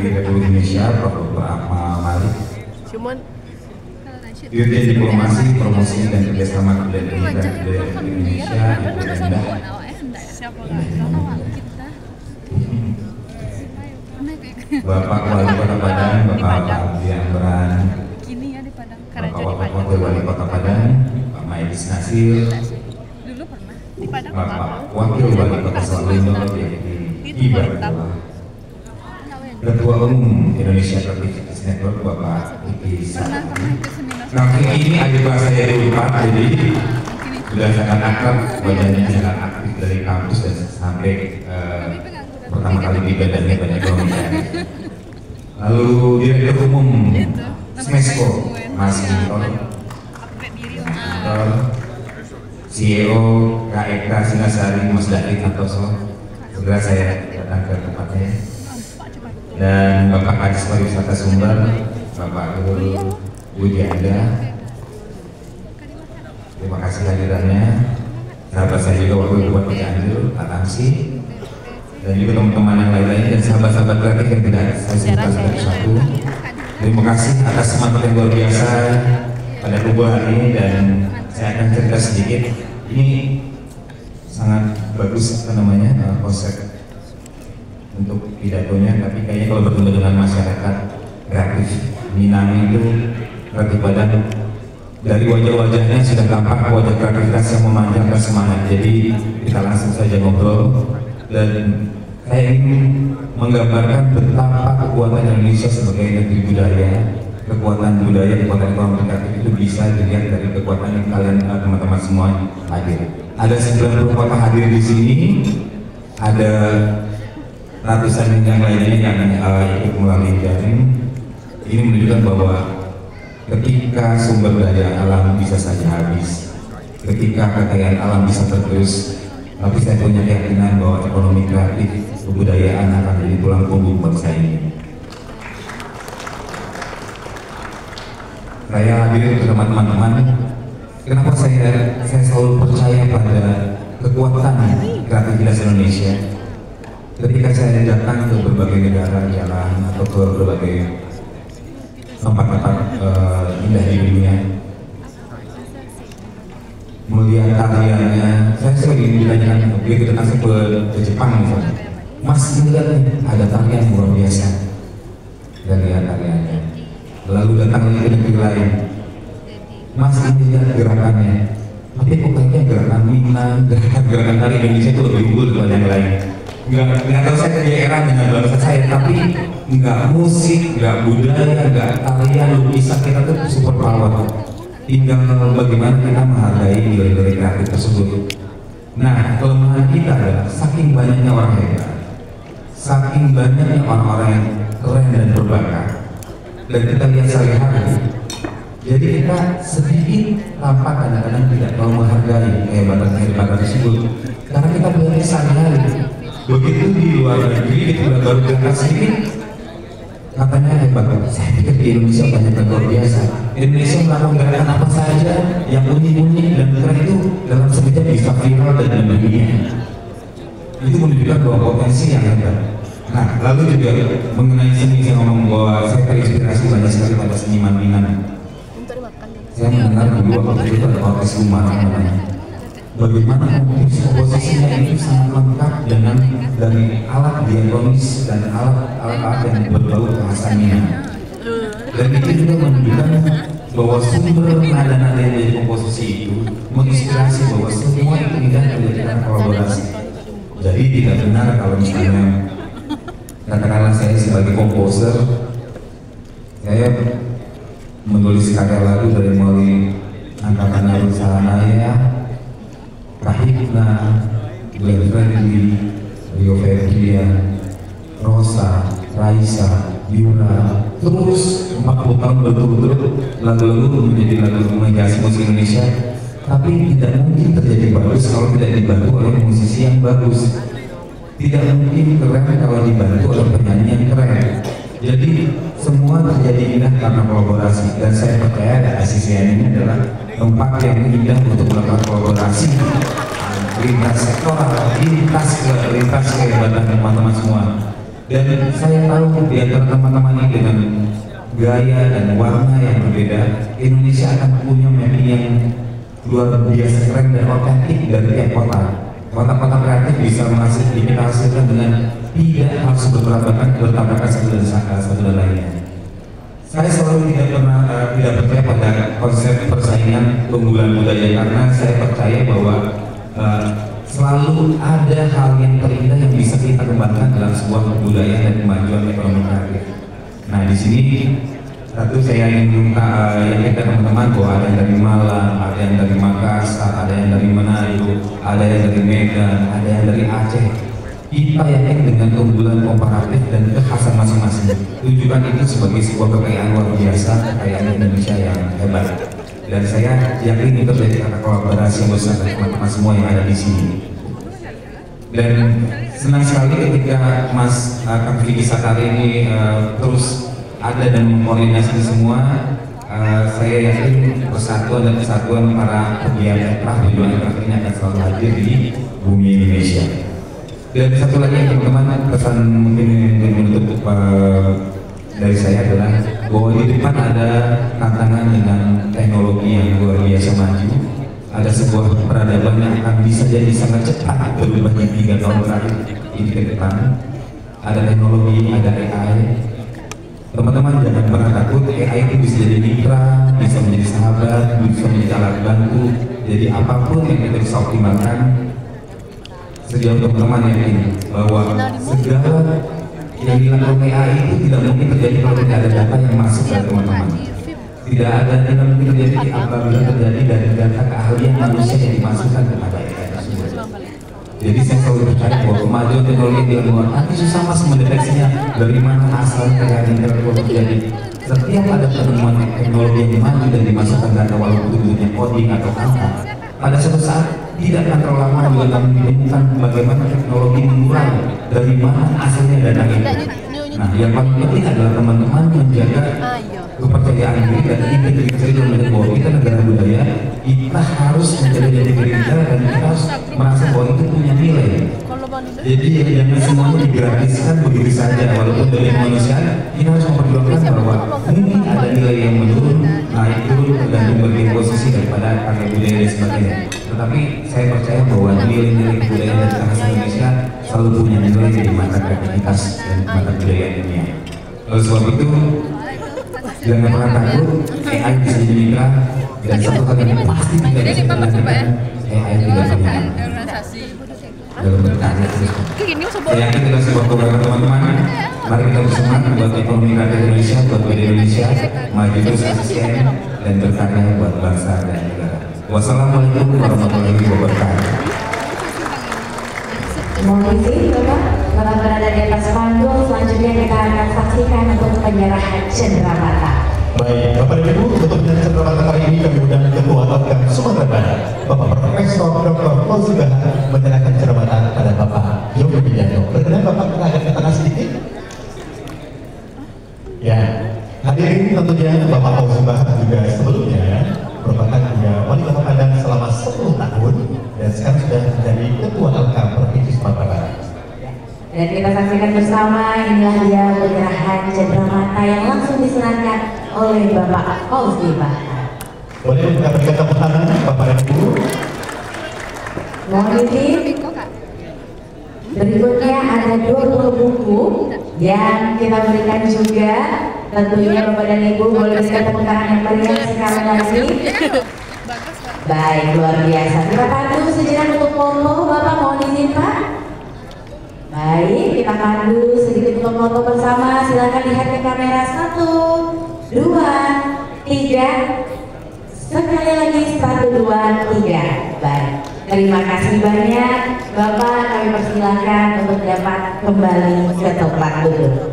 Republik Indonesia, Prof. Dr. Akmal Malik, Cuman Dirjen Diplomasi, Promosi dan Kerjasama Kebudayaan Republik Indonesia, Ibu Endah, Bapak Wali Kota Padang, Bapak Abdi Amran, Bapak Wakil Wali Kota Padang, Pak Maidis Nasir, Bapak Wakil Wali Kota Sawalunto, Ibar, Ketua Umum Indonesia Creative Network, Bapak Iki Sakti. Nah, ini adik saya di Pak, jadi sudah sangat akrab, wajahnya sangat aktif dari kampus dan sampai pertama kali di badannya banyak ekonomi. Lalu Direktur Umum Smesco, Mas Ginton, CEO KEK Singasari, Mas David Santoso, segera saya datang ke tempatnya. Dan Bapak Kadis Pariwisata Sumber, Bapak Guru Budi Anda, terima kasih hadirannya. Sahabat saya juga Wakil Bupati Cianjur, Pak Tamsi, dan juga teman-teman yang lain-lain dan sahabat-sahabat kreatif yang tidak saya sebutkan satu-satu. Terima kasih atas semangat yang luar biasa pada kubu hari ini, dan saya akan cerita sedikit. Ini sangat bagus konsep untuk pidatonya, tapi kayaknya kalau bertemu dengan masyarakat kreatif Minang itu kreatif Padang, dari wajah-wajahnya sudah tampak wajah kreativitas yang memanjangkan semangat. Jadi kita langsung saja ngobrol, dan saya ingin menggambarkan betapa kekuatan Indonesia sebagai negeri budaya, kekuatan budaya, kekuatan ekonomi kreatif itu bisa dilihat dari kekuatan yang kalian teman-teman semua hadir. Ada 90 kota hadir di sini, ada ratusan yang lainnya yang ikut melalui daring. Ini menunjukkan bahwa ketika sumber daya alam bisa saja habis, ketika kekayaan alam bisa tergerus, tapi saya punya keyakinan bahwa ekonomi kreatif, kebudayaan akan jadi tulang punggung bangsa ini. Saya hadir bersama teman-teman. Kenapa saya selalu percaya pada kekuatan kreativitas Indonesia? Ketika saya datang ke berbagai negara jalan atau ke berbagai tempat-tempat indah di dunia, melihat karyanya, saya sering ditanyakan, begitu datang ke Jepang misalnya, Mas lihat ada tarian luar biasa, dan lihat karyanya. Lalu datang ke negeri lain, Mas lihat gerakannya, tapi kok kayaknya gerakan Minang, gerakan tari Indonesia itu lebih unggul daripada yang lain. Nggak tahu saya kerja era dengan bangsa saya, tapi nggak musik, nggak budaya, nggak tarian, lukisan, kita tuh super power. Tinggal bagaimana kita menghargai nilai-nilai kreatif tersebut. Nah, kelemahan kita adalah saking banyaknya orang hebat, saking banyaknya orang-orang yang keren dan berbakat, dan kita lihat sehari-hari, jadi kita sedikit tampak kadang-kadang tidak terlalu menghargai kehebatan tersebut, karena kita melihat sehari-hari. Begitu di luar negeri kita baru berangkat sedikit, katanya hebat. Saya pikir di Indonesia banyak yang luar biasa. Indonesia melakukan gerakan apa saja yang unik-unik dan keren itu dalam sekejap bisa viral dan mendunia. Itu menunjukkan bahwa potensi yang hebat. Nah, lalu juga mengenai seni, saya ngomong bahwa saya terinspirasi banyak sekali pada seniman Minang. Saya mendengar dulu waktu itu ada orkes Umar namanya. Bagaimana komposisinya itu sangat lengkap dengan dari alat diatonis dan alat-alat yang berbau kekhasan Minang. Dan itu juga menunjukkan bahwa sumber nada-nada yang dari komposisi itu menginspirasi bahwa semua itu tidak menjadikan kolaborasi. Jadi tidak benar kalau misalnya katakanlah saya sebagai komposer, saya menulis karya lagu dari mulai Angkatan Darat Sahanaya, Kahitna, Glenn Fredly, Rio Febrian, Rosa, Raisa, Yura, terus 40 tahun berturut-turut lagu-lagu menjadi lagu menghiasi musik Indonesia, tapi tidak mungkin terjadi bagus kalau tidak dibantu oleh musisi yang bagus. Tidak mungkin keren kalau dibantu oleh penyanyi yang keren. Jadi semua terjadi indah karena kolaborasi, dan saya percaya ACCN ini adalah tempat yang indah untuk melakukan kolaborasi lintas sektoral, lintas kehebatan teman-teman semua. Dan saya tahu di antara teman-teman ini dengan gaya dan warna yang berbeda, Indonesia akan punya mapping yang luar biasa keren dan otentik dari tiap kota. Kota-kota kreatif bisa kita hasilkan dengan tidak harus bertabrakan satu dan lainnya. Saya selalu tidak percaya pada konsep persaingan keunggulan budaya, karena saya percaya bahwa selalu ada hal yang terindah yang bisa kita kembangkan dalam sebuah kebudayaan dan kemajuan ekonomi kreatif. Nah, di sini satu saya ingin yakinkan teman-teman bahwa ada yang dari Malang, ada yang dari Makassar, ada yang dari Manado, ada yang dari Medan, ada yang dari Aceh. Kita yakin dengan keunggulan komparatif dan kekhasan masing-masing. Tunjukkan itu sebagai sebuah kekayaan luar biasa, kekayaan Indonesia yang hebat. Dan saya yakin itu terjadi karena kolaborasi yang besar dari teman-teman semua yang ada di sini. Dan senang sekali ketika Mas Kang Vicky Sakari ini terus ada dan mengkoordinasi semua. Saya yakin persatuan dan kesatuan para pegiat perjuangan kreatif ini akan selalu hadir di bumi Indonesia. Dan satu lagi teman-teman, pesan mungkin menutup dari saya adalah bahwa di depan ada tantangan dengan teknologi yang luar biasa maju. Ada sebuah peradaban yang akan bisa jadi sangat cepat berubah di 3 tahun terakhir ini ke depan. Ada teknologi, ada AI. Teman-teman jangan pernah takut, AI itu bisa jadi mitra, bisa menjadi sahabat, bisa menjadi alat bantu. Jadi apapun yang kita bisa optimalkan, sejauh teman-teman yakin bahwa segala yang dilakukan AI itu tidak mungkin terjadi kalau tidak ada data yang masuk dari teman-teman. Tidak mungkin terjadi apabila terjadi dari data keahlian manusia yang dimasukkan kepada AI tersebut. Jadi saya selalu percaya bahwa kemajuan teknologi yang dilakukan nanti susah mas mendeteksinya dari mana asal kekayaan intelektual terjadi. Setiap ada penemuan teknologi yang maju dan dimasukkan data walaupun bentuknya coding atau angka, pada suatu saat tidak akan terlalu lama juga kami menemukan bagaimana teknologi mengurai dari mana asalnya data itu. Nah, yang paling penting adalah teman-teman menjaga kepercayaan diri dan integritas diri dan bahwa kita negara budaya, kita harus menjaga jati diri kita dan kita harus merasa bahwa itu punya nilai. Jadi jangan semuanya digratiskan begitu saja, walaupun dari kemanusiaan kita harus memperjuangkan bahwa mungkin ada nilai yang menurun, naik turun tergantung bagian posisi daripada karya budaya dan sebagainya. Tetapi saya percaya bahwa nilai-nilai budaya dan bahasa Indonesia selalu punya nilai di mata kreativitas dan mata budaya dunia. Oleh sebab itu, jangan pernah takut, AI bisa jadi mitra, dan satu hal yang pasti tidak bisa dilakukan, AI tidak punya dalam berkarya. Saya yakin dengan sebuah program teman-teman, mari kita bersama buat ekonomi kreatif Indonesia, buat budaya Indonesia, maju terus asisten dan berkarya buat bangsa dan negara. Wassalamualaikum warahmatullahi wabarakatuh. Mohon izin Bapak berada di atas panggung. Selanjutnya kita akan saksikan untuk penyerahan cenderamata. Baik, Bapak dan Ibu, untuk penyerahan cenderamata kali ini kami undang Ketua Organ Sumatera Barat, Bapak Profesor Dr. Fauzi Bahar, menyerahkan cenderamata pada Bapak Yogi Widianto. Berkenan Bapak kita agak ke tengah sedikit. Ya, hadirin tentunya Bapak Fauzi Bahar juga sebelumnya merupakan wali kota Padang selama 10 tahun dan sekarang sudah menjadi Ketua LK Provinsi Sumatera Barat. Dan kita saksikan bersama, inilah dia penyerahan cenderamata yang langsung diserahkan oleh Bapak Fauzi Bahar. Boleh kita berikan tepuk tangan Bapak dan Ibu. Mohon izin. Berikutnya ada 20 buku yang kita berikan juga. Tentunya Bapak dan Ibu boleh berikan tepuk tangan yang meriah sekali lagi. Baik, luar biasa. Kita pandu sejenak untuk foto. Bapak mohon izin Pak. Baik, kita pandu sedikit untuk foto bersama. Silakan lihat ke kamera. 1, 2, 3. Sekali lagi 1, 2, 3. Baik. Terima kasih banyak Bapak. Kami persilahkan untuk dapat kembali ke tempat duduk.